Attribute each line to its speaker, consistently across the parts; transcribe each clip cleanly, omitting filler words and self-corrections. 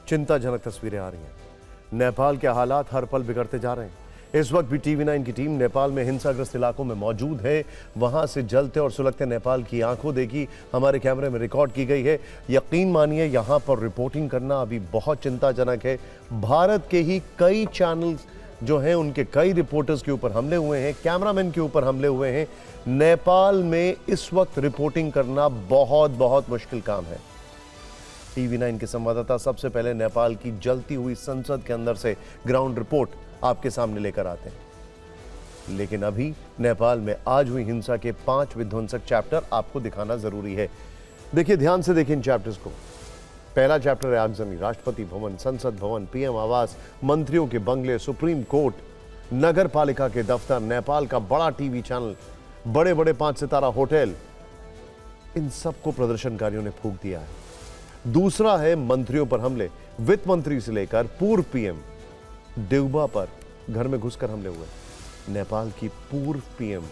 Speaker 1: चिंताजनक तस्वीरें आ रही हैं। नेपाल के हालात हर पल बिगड़ते जा रहे हैं। इस वक्त भी टीवी9 की टीम नेपाल में हिंसाग्रस्त इलाकों में मौजूद है। वहां से जलते और सुलगते नेपाल की आंखों देखी हमारे कैमरे में रिकॉर्ड की गई है। यकीन मानिए यहां पर रिपोर्टिंग करना अभी बहुत चिंताजनक है। भारत के ही कई चैनल्स जो हैं उनके कई रिपोर्टर्स के ऊपर हमले हुए हैं, कैमरामैन के ऊपर हमले हुए हैं। नेपाल में इस वक्त रिपोर्टिंग करना बहुत मुश्किल काम है। टीवी9 के संवाददाता सबसे पहले नेपाल की जलती हुई संसद के अंदर से ग्राउंड रिपोर्ट आपके सामने लेकर आते हैं। लेकिन अभी नेपाल में आज हुई हिंसा के 5 विध्वंसक चैप्टर आपको दिखाना जरूरी है। देखिए, ध्यान से देखिए इन चैप्टर्स को। पहला चैप्टर है आगजनी, राष्ट्रपति भवन, संसद भवन, पीएम आवास, मंत्रियों के बंगले, सुप्रीम कोर्ट, नगर पालिका के दफ्तर, नेपाल का बड़ा टीवी चैनल, बड़े बड़े 5 सितारा होटल, इन सबको प्रदर्शनकारियों ने फूंक दिया है। दूसरा है मंत्रियों पर हमले। वित्त मंत्री से लेकर पूर्व पीएम देउबा पर घर में घुसकर हमले हुए। नेपाल की पूर्व पीएम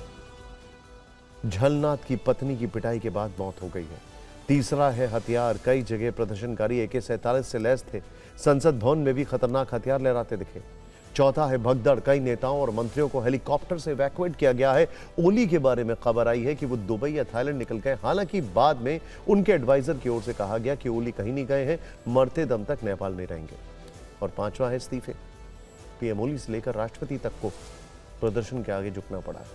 Speaker 1: झलनाथ की पत्नी की पिटाई के बाद मौत हो गई है। तीसरा है हथियार। कई जगह प्रदर्शनकारी AK-47 से लैस थे। संसद भवन में भी खतरनाक हथियार लहराते दिखे। चौथा है भगदड़। कई नेताओं और मंत्रियों को हेलीकॉप्टर से इवैक्यूएट किया गया है। ओली के बारे में खबर आई है कि वो दुबई या थाईलैंड निकल गए। हालांकि बाद में उनके एडवाइजर की ओर से कहा गया कि ओली कहीं नहीं गए हैं, मरते दम तक नेपाल में रहेंगे। और पांचवा है इस्तीफे। पीएम ओली से लेकर राष्ट्रपति तक को प्रदर्शन के आगे झुकना पड़ा है,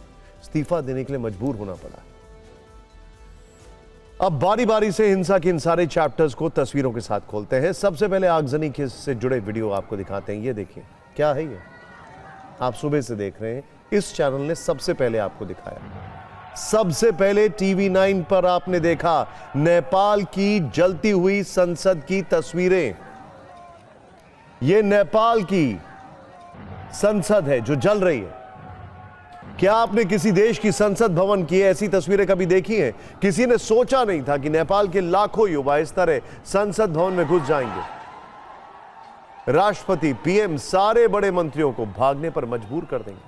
Speaker 1: इस्तीफा देने के लिए मजबूर होना पड़ा। अब बारी बारी से हिंसा के इन सारे चैप्टर्स को तस्वीरों के साथ खोलते हैं। सबसे पहले आगजनी के से जुड़े वीडियो आपको दिखाते हैं। ये देखिए, क्या है ये? आप सुबह से देख रहे हैं, इस चैनल ने सबसे पहले आपको दिखाया। सबसे पहले टीवी9 पर आपने देखा नेपाल की जलती हुई संसद की तस्वीरें। ये नेपाल की संसद है जो जल रही है। क्या आपने किसी देश की संसद भवन की ऐसी तस्वीरें कभी देखी हैं? किसी ने सोचा नहीं था कि नेपाल के लाखों युवा इस तरह संसद भवन में घुस जाएंगे। राष्ट्रपति, पीएम, सारे बड़े मंत्रियों को भागने पर मजबूर कर देंगे।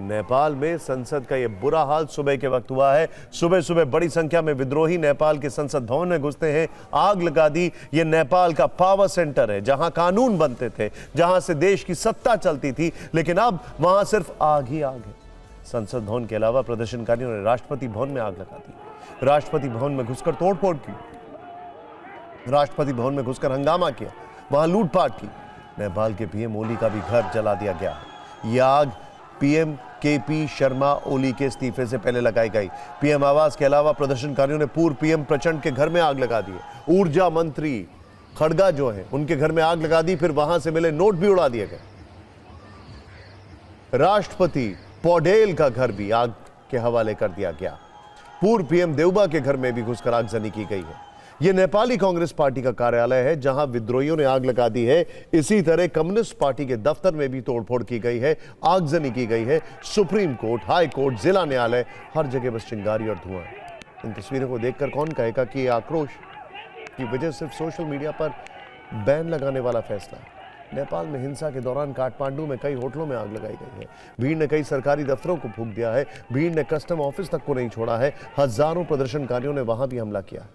Speaker 1: नेपाल में संसद का यह बुरा हाल सुबह के वक्त हुआ है। सुबह सुबह बड़ी संख्या में विद्रोही नेपाल के संसद भवन में घुसते हैं, आग लगा दी। यह नेपाल का पावर सेंटर है, जहां कानून बनते थे, जहां से देश की सत्ता चलती थी, लेकिन अब वहां सिर्फ आग ही आग है। संसद भवन के अलावा प्रदर्शनकारियों ने राष्ट्रपति भवन में आग लगा दी। राष्ट्रपति भवन में घुसकर तोड़फोड़ की, राष्ट्रपति भवन में घुसकर हंगामा किया, वहां लूटपाट की। नेपाल के पीएम ओली का भी घर जला दिया गया। यह आग पीएम KP शर्मा ओली के इस्तीफे से पहले लगाई गई। पीएम आवास के अलावा प्रदर्शनकारियों ने पूर्व पीएम प्रचंड के घर में आग लगा दी। ऊर्जा मंत्री खड़गा जो है, उनके घर में आग लगा दी। फिर वहां से मिले नोट भी उड़ा दिए गए। राष्ट्रपति पौडेल का घर भी आग के हवाले कर दिया गया। पूर्व पीएम देउबा के घर में भी घुसकर आगजनी की गई है। यह नेपाली कांग्रेस पार्टी का कार्यालय है, जहां विद्रोहियों ने आग लगा दी है। इसी तरह कम्युनिस्ट पार्टी के दफ्तर में भी तोड़फोड़ की गई है, आगजनी की गई है। सुप्रीम कोर्ट, हाई कोर्ट, जिला न्यायालय, हर जगह बस चिंगारी और धुआं। इन तस्वीरों को देखकर कौन कहेगा कि यह आक्रोश की वजह सिर्फ सोशल मीडिया पर बैन लगाने वाला फैसला है। नेपाल में हिंसा के दौरान काठमांडू में कई होटलों में आग लगाई गई है। भीड़ ने कई सरकारी दफ्तरों को फूंक दिया है। भीड़ ने कस्टम ऑफिस तक को नहीं छोड़ा है। हजारों प्रदर्शनकारियों ने वहां भी हमला किया।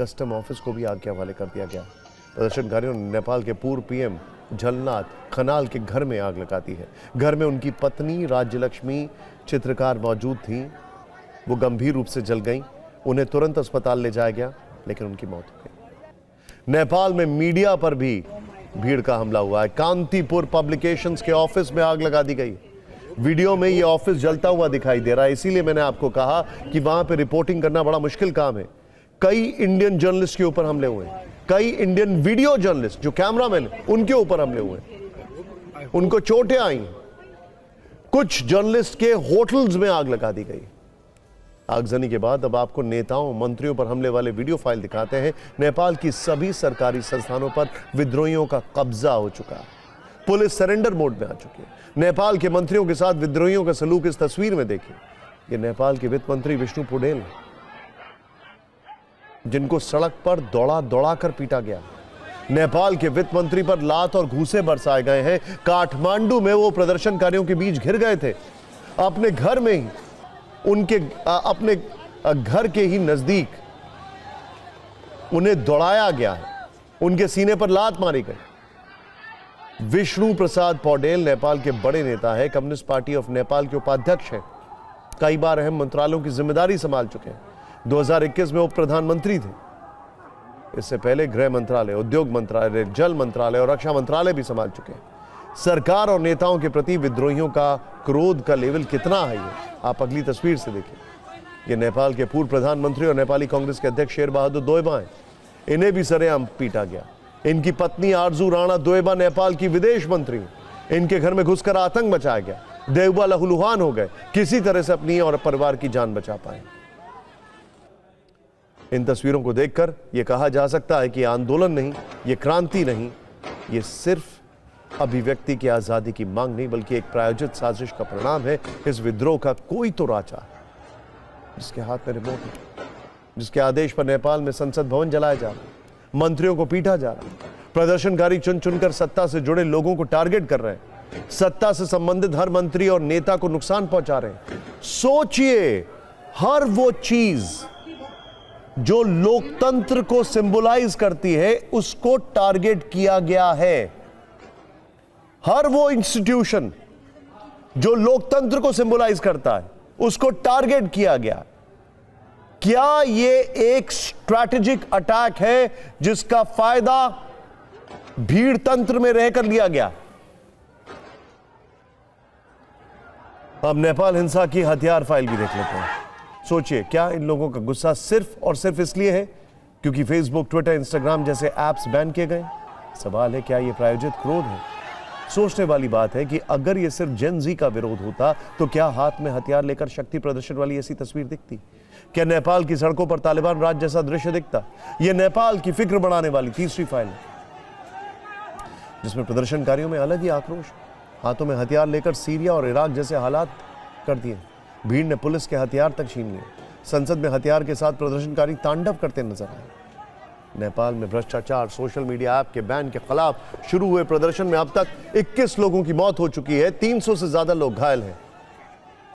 Speaker 1: कस्टम ऑफिस को भी आग के हवाले कर दिया गया। प्रदर्शनकारियों ने नेपाल के पूर्व पीएम झलनाथ खनाल के घर में आग लगा दी है। घर में उनकी पत्नी राज्यलक्ष्मी चित्रकार मौजूद थी। वो गंभीर रूप से जल गई। उन्हें तुरंत अस्पताल ले जाया गया, लेकिन उनकी मौत हो गई। नेपाल में मीडिया पर भी भीड़ का हमला हुआ है। कांतिपुर पब्लिकेशंस के ऑफिस में आग लगा दी गई। वीडियो में यह ऑफिस जलता हुआ दिखाई दे रहा है। इसीलिए मैंने आपको कहा कि वहां पे रिपोर्टिंग करना बड़ा मुश्किल काम है। कई इंडियन जर्नलिस्ट के ऊपर हमले हुए हैं। कई इंडियन वीडियो जर्नलिस्ट जो कैमरामैन, उनके ऊपर हमले हुए, उनको चोटें आई। कुछ जर्नलिस्ट के होटल्स में आग लगा दी गई। आगजनी के बाद अब आपको नेताओं, मंत्रियों पर हमले वाले वीडियो फाइल दिखाते हैं। नेपाल की सभी सरकारी संस्थानों पर विद्रोहियों का कब्जा हो चुका है। पुलिस सरेंडर मोड में आ चुकी है। नेपाल के मंत्रियों के साथ विद्रोहियों का सलूक इस तस्वीर में देखिए। ये नेपाल के वित्त मंत्री विष्णु पौडेल, जिनको सड़क पर दौड़ा दौड़ा कर पीटा गया। नेपाल के वित्त मंत्री पर लात और घूंसे बरसाए गए हैं। काठमांडू में वो प्रदर्शनकारियों के बीच घिर गए थे। अपने घर में ही, उनके अपने घर के ही नजदीक उन्हें दौड़ाया गया है। उनके सीने पर लात मारी गई। विष्णु प्रसाद पौडेल नेपाल के बड़े नेता है, कम्युनिस्ट पार्टी ऑफ नेपाल के उपाध्यक्ष है, कई बार अहम मंत्रालयों की जिम्मेदारी संभाल चुके हैं। 2021 में उप प्रधानमंत्री थे। इससे पहले गृह मंत्रालय, उद्योग मंत्रालय, जल मंत्रालय और रक्षा मंत्रालय भी संभाल चुके हैं। सरकार और नेताओं के प्रति विद्रोहियों का क्रोध का लेवल कितना है, ये आप अगली तस्वीर से देखिए। ये नेपाल के पूर्व प्रधानमंत्री और नेपाली कांग्रेस के अध्यक्ष शेर बहादुर दोएबा हैं। इन्हें भी सरेआम पीटा गया। इनकी पत्नी आरजू राणा दोएबा नेपाल की विदेश मंत्री हैं। इनके घर में घुसकर आतंक मचाया गया। देवबा लहूलुहान हो गए, किसी तरह से अपनी और परिवार की जान बचा पाए। इन तस्वीरों को देखकर यह कहा जा सकता है कि आंदोलन नहीं, ये क्रांति नहीं, ये सिर्फ अभिव्यक्ति की आजादी की मांग नहीं, बल्कि एक प्रायोजित साजिश का परिणाम है। इस विद्रोह का कोई तो राजा है जिसके हाथ में रिमोट है, जिसके आदेश पर नेपाल में संसद भवन जलाया जा रहा है, मंत्रियों को पीटा जा रहा है, प्रदर्शनकारी चुन चुनकर सत्ता से जुड़े लोगों को टारगेट कर रहे हैं, सत्ता से संबंधित हर मंत्री और नेता को नुकसान पहुंचा रहे हैं। सोचिए, हर वो चीज जो लोकतंत्र को सिंबलाइज करती है उसको टारगेट किया गया है। हर वो इंस्टीट्यूशन जो लोकतंत्र को सिंबलाइज करता है उसको टारगेट किया गया। क्या ये एक स्ट्रैटेजिक अटैक है जिसका फायदा भीड़ तंत्र में रहकर लिया गया? अब नेपाल हिंसा की हथियार फाइल भी देख लेते हैं। सोचिए, क्या इन लोगों का गुस्सा सिर्फ और सिर्फ इसलिए है क्योंकि फेसबुक, ट्विटर, इंस्टाग्राम जैसे ऐप्स बैन किए गए? सवाल है, क्या यह प्रायोजित क्रोध है? सोचने वाली बात है कि अगर यह सिर्फ जेन जी का विरोध होता तो क्या हाथ में हथियार लेकर शक्ति प्रदर्शन वाली ऐसी तस्वीर दिखती? क्या नेपाल की सड़कों पर तालिबान राज जैसा दृश्य दिखता? यह नेपाल की फिक्र बढ़ाने वाली तीसरी फाइल है जिसमें प्रदर्शनकारियों में अलग ही आक्रोश, हाथों में हथियार लेकर सीरिया और इराक जैसे हालात कर दिए। भीड़ ने पुलिस के हथियार तक छीन लिए। संसद में हथियार के साथ प्रदर्शनकारी तांडव करते नजर आए। नेपाल में भ्रष्टाचार, सोशल मीडिया ऐप के बैन के खिलाफ शुरू हुए प्रदर्शन में अब तक 21 लोगों की मौत हो चुकी है, 300 से ज्यादा लोग घायल हैं।